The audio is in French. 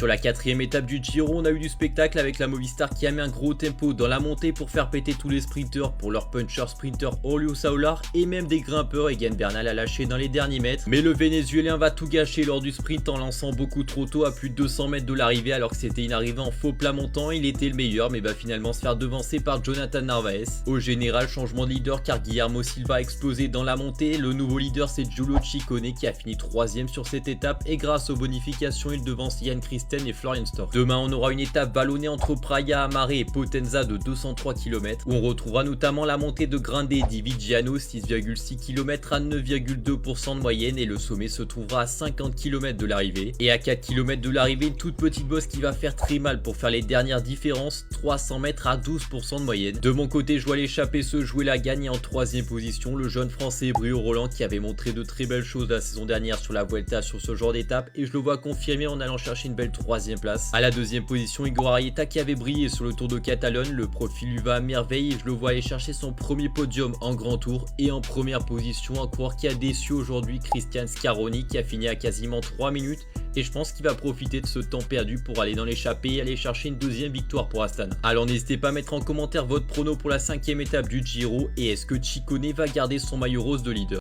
Sur la quatrième étape du Giro, on a eu du spectacle avec la Movistar qui a mis un gros tempo dans la montée pour faire péter tous les sprinters pour leur puncher sprinter Julio Saular et même des grimpeurs. Egan Bernal a lâché dans les derniers mètres, mais le Vénézuélien va tout gâcher lors du sprint en lançant beaucoup trop tôt à plus de 200 mètres de l'arrivée alors que c'était une arrivée en faux plat montant. Il était le meilleur mais va finalement se faire devancer par Jonathan Narvaez. Au général, changement de leader car Guillermo Silva a explosé dans la montée. Le nouveau leader c'est Giulio Ciccone qui a fini 3ème sur cette étape et grâce aux bonifications il devance Jan Christen et Florian Stork. Demain on aura une étape vallonnée entre Praia Amare et Potenza de 203 km où on retrouvera notamment la montée de Grande di Viggiano 6,6 km à 9,2% de moyenne et le sommet se trouvera à 50 km de l'arrivée. Et à 4 km de l'arrivée, une toute petite bosse qui va faire très mal pour faire les dernières différences, 300 mètres à 12% de moyenne. De mon côté, je vois l'échappée se jouer la gagne et en 3ème position, le jeune français Brio Roland qui avait montré de très belles choses la saison dernière sur la Vuelta sur ce genre d'étape et je le vois confirmer en allant chercher une belle 3ème place. À la 2ème position, Igor Arrieta qui avait brillé sur le Tour de Catalogne, le profil lui va à merveille et je le vois aller chercher son premier podium en grand tour. Et en première position, un coureur qui a déçu aujourd'hui, Christian Scaroni qui a fini à quasiment 3 minutes et je pense qu'il va profiter de ce temps perdu pour aller dans l'échappée et aller chercher une 2ème victoire pour Astana. Alors n'hésitez pas à mettre en commentaire votre prono pour la 5ème étape du Giro et est-ce que Ciccone va garder son maillot rose de leader.